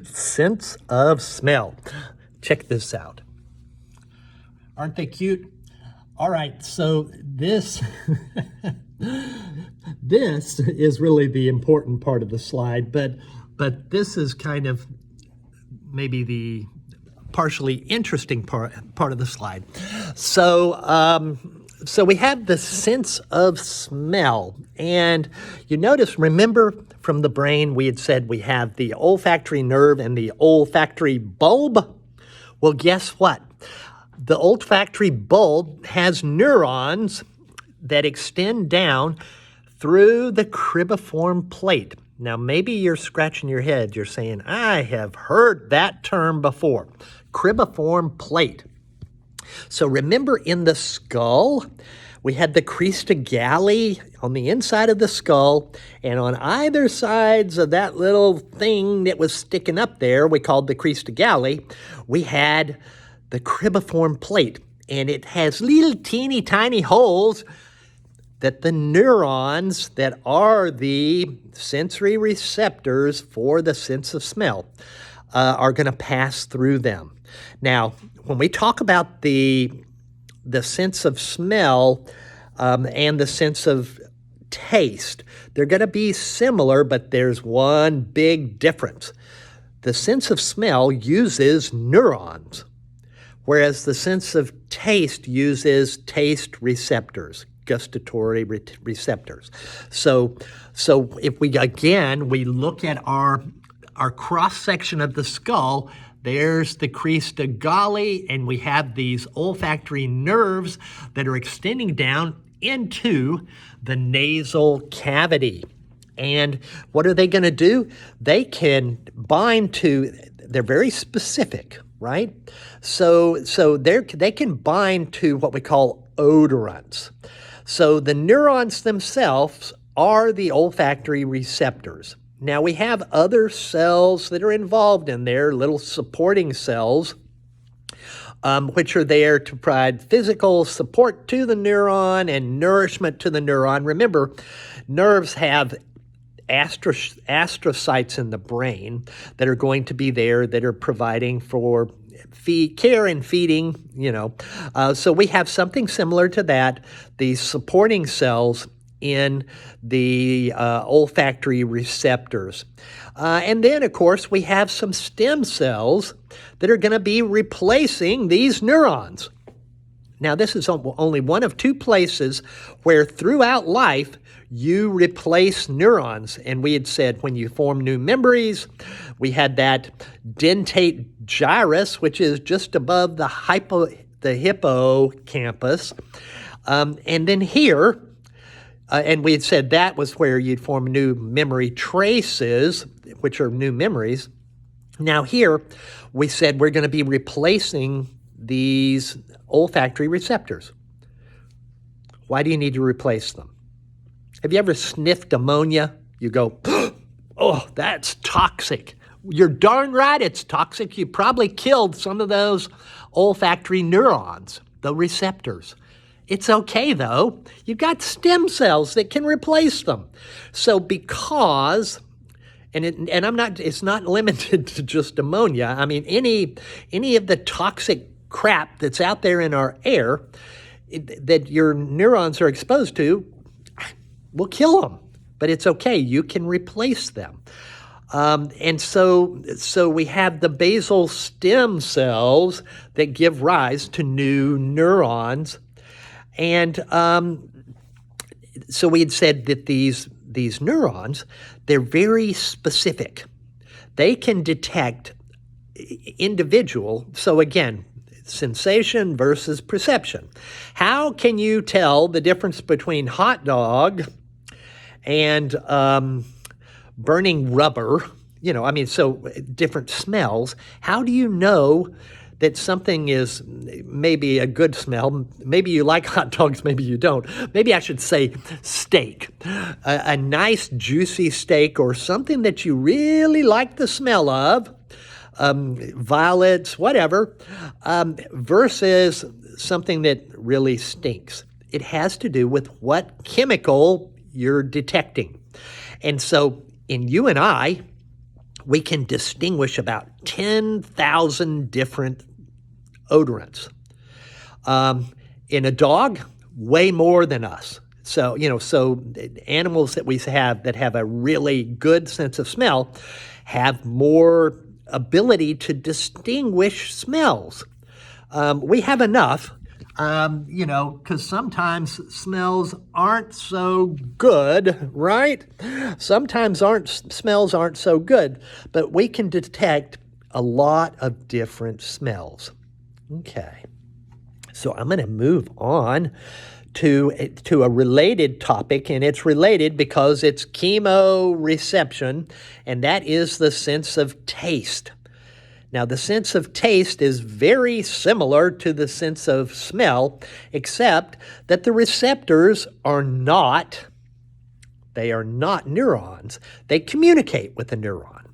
Sense of smell. Check this out. Aren't they cute? All right, so this this is really the important part of the slide, but this is kind of maybe the partially interesting part of the slide. So we have the sense of smell, and you notice, remember from the brain we had said we have the olfactory nerve and the olfactory bulb? Well, guess what? The olfactory bulb has neurons that extend down through the cribriform plate. Now, maybe you're scratching your head. You're saying, I have heard that term before. Cribriform plate. So remember in the skull, we had the crista galli on the inside of the skull, and on either sides of that little thing that was sticking up there, we called the crista galli, we had the cribriform plate, and it has little teeny tiny holes that the neurons that are the sensory receptors for the sense of smell are going to pass through them. Now, when we talk about the sense of smell and the sense of taste, they're going to be similar, but there's one big difference. The sense of smell uses neurons, whereas the sense of taste uses taste receptors, gustatory receptors. So if we look at our cross-section of the skull, there's the crista galli, and we have these olfactory nerves that are extending down into the nasal cavity. And what are they going to do? They can bind to, they're very specific, right? So they can bind to what we call odorants. So the neurons themselves are the olfactory receptors. Now, we have other cells that are involved in there, little supporting cells, which are there to provide physical support to the neuron and nourishment to the neuron. Remember, nerves have astrocytes in the brain that are going to be there, that are providing for care and feeding, So we have something similar to that, these supporting cells in the olfactory receptors. And then, of course, we have some stem cells that are going to be replacing these neurons. Now, this is only one of two places where throughout life you replace neurons. And we had said when you form new memories, we had that dentate gyrus, which is just above the hippocampus. And then here, and we had said that was where you'd form new memory traces, which are new memories. Now here, we said we're going to be replacing these olfactory receptors. Why do you need to replace them? Have you ever sniffed ammonia? You go, oh, that's toxic. You're darn right it's toxic. You probably killed some of those olfactory neurons, the receptors. It's okay, though. You've got stem cells that can replace them. So because, it's not limited to just ammonia. I mean, any of the toxic crap that's out there in our air that your neurons are exposed to will kill them. But it's okay. You can replace them. And so we have the basal stem cells that give rise to new neurons. And so we had said that these neurons, they're very specific. They can detect individual, so again, sensation versus perception. How can you tell the difference between hot dog and burning rubber? So different smells. How do you know that something is maybe a good smell? Maybe you like hot dogs, maybe you don't. Maybe I should say steak. A nice juicy steak, or something that you really like the smell of, violets, whatever, versus something that really stinks. It has to do with what chemical you're detecting. And so in you and I, we can distinguish about 10,000 different odorants. In a dog, way more than us. So, so animals that we have that have a really good sense of smell have more ability to distinguish smells. We have enough, because sometimes smells aren't so good, right? Sometimes smells aren't so good, but we can detect a lot of different smells. Okay, so I'm going to move on to a related topic, and it's related because it's chemoreception, and that is the sense of taste. Now, the sense of taste is very similar to the sense of smell, except that the receptors are not neurons. They communicate with the neuron.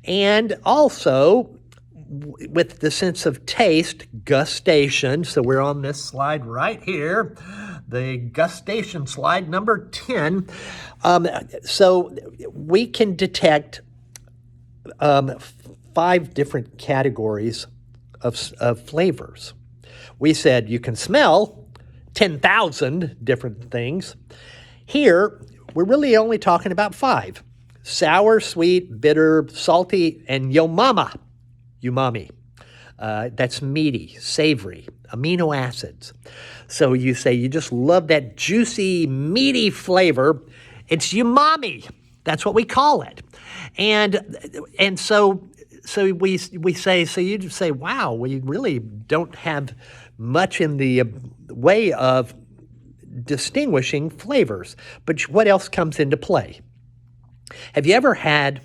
And also, with the sense of taste, gustation, so we're on this slide right here, the gustation slide number 10. So we can detect 5 different categories of flavors. We said you can smell 10,000 different things. Here, we're really only talking about 5. Sour, sweet, bitter, salty, and umami. That's meaty, savory, amino acids. So you say you just love that juicy, meaty flavor. It's umami. That's what we call it. And so we say, so you just say, wow, we really don't have much in the way of distinguishing flavors. But what else comes into play? Have you ever had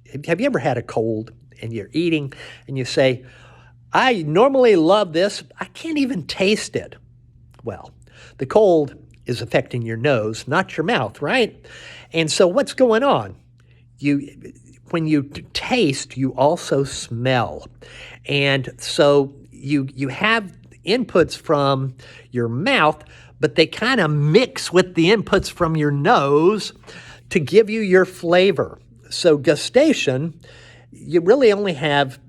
a cold and you're eating and you say, I normally love this, I can't even taste it? Well, the cold is affecting your nose, not your mouth, right? And so what's going on? When you taste, you also smell. And so you have inputs from your mouth, but they kind of mix with the inputs from your nose to give you your flavor. So gustation, you really only have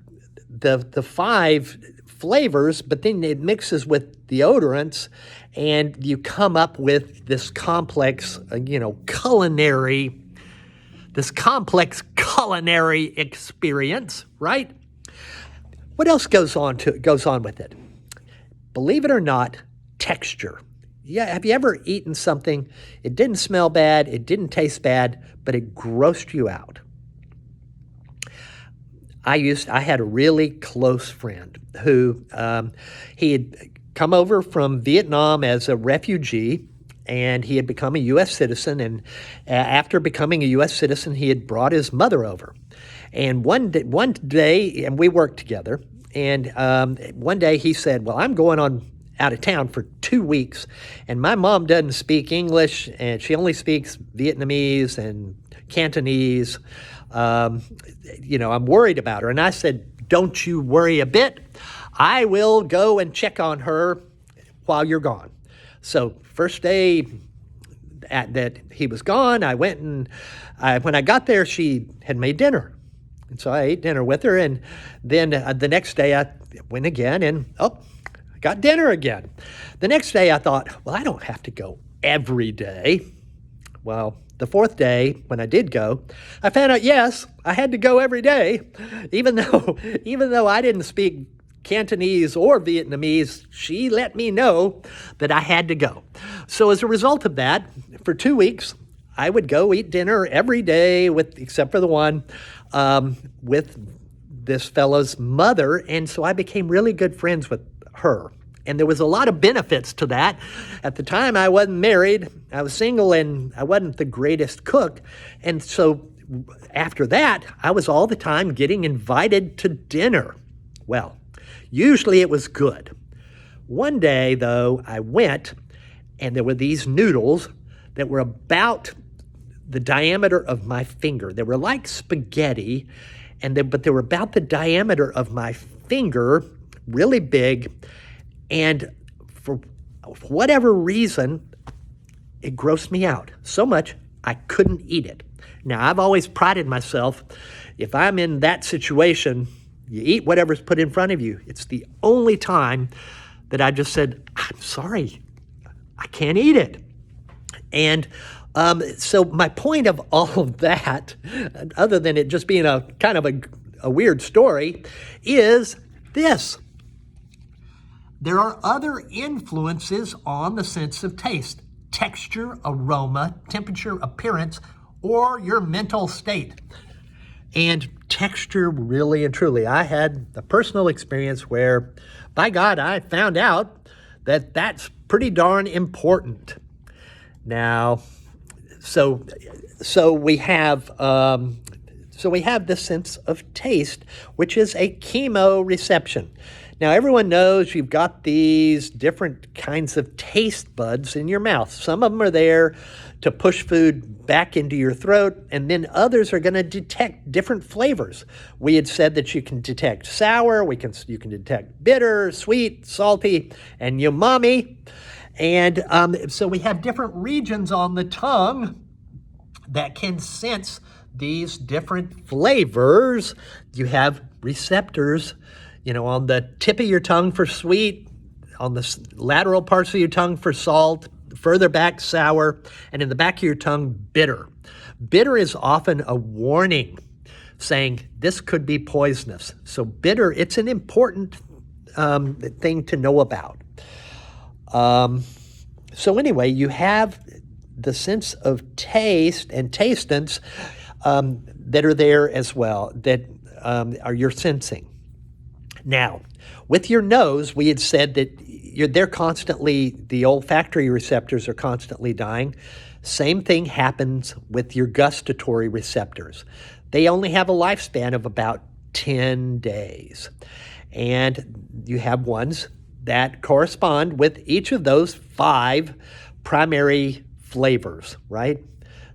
the 5 flavors, but then it mixes with deodorants, and you come up with this complex, culinary experience, right? What else goes on with it? Believe it or not, texture. Yeah, have you ever eaten something, it didn't smell bad, it didn't taste bad, but it grossed you out? I had a really close friend who he had come over from Vietnam as a refugee, and he had become a U.S. citizen. And after becoming a U.S. citizen, he had brought his mother over. And one day, and we worked together. And one day he said, "Well, I'm going on out of town for 2 weeks, and my mom doesn't speak English, and she only speaks Vietnamese and Cantonese. I'm worried about her." And I said, "Don't you worry a bit. I will go and check on her while you're gone." So first day that he was gone, I went, and when I got there, she had made dinner. And so I ate dinner with her, and then the next day I went again, and I got dinner again. The next day I thought, well, I don't have to go every day. Well, the 4th day, when I did go, I found out, yes, I had to go every day, even though I didn't speak Cantonese or Vietnamese. She let me know that I had to go. So as a result of that, for 2 weeks, I would go eat dinner every day, except for the one, with this fellow's mother. And so I became really good friends with her. And there was a lot of benefits to that. At the time, I wasn't married. I was single, and I wasn't the greatest cook. And so after that, I was all the time getting invited to dinner. Well, usually it was good. One day, though, I went, and there were these noodles that were about the diameter of my finger. They were like spaghetti, but they were about the diameter of my finger, really big. And for whatever reason, it grossed me out so much I couldn't eat it. Now, I've always prided myself, if I'm in that situation, you eat whatever's put in front of you. It's the only time that I just said, I'm sorry, I can't eat it. And so my point of all of that, other than it just being a kind of a weird story, is this. There are other influences on the sense of taste: texture, aroma, temperature, appearance, or your mental state. And texture, really and truly, I had a personal experience where, by God, I found out that that's pretty darn important. Now, so we have the sense of taste, which is a chemoreception. Now, everyone knows you've got these different kinds of taste buds in your mouth. Some of them are there to push food back into your throat, and then others are going to detect different flavors. We had said that you can detect sour, you can detect bitter, sweet, salty, and umami. And so we have different regions on the tongue that can sense these different flavors. You have receptors, on the tip of your tongue for sweet, on the lateral parts of your tongue for salt, further back sour, and in the back of your tongue bitter. Bitter is often a warning saying this could be poisonous. So bitter, it's an important thing to know about. So anyway, you have the sense of taste and tastants that are there as well, that are your sensing. Now, with your nose, we had said that the olfactory receptors are constantly dying. Same thing happens with your gustatory receptors. They only have a lifespan of about 10 days. And you have ones that correspond with each of those 5 primary flavors, right?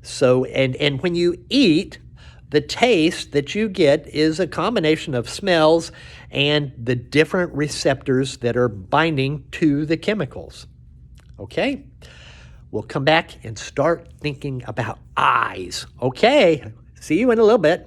So, and when you eat, the taste that you get is a combination of smells and the different receptors that are binding to the chemicals. Okay? We'll come back and start thinking about eyes. Okay, see you in a little bit.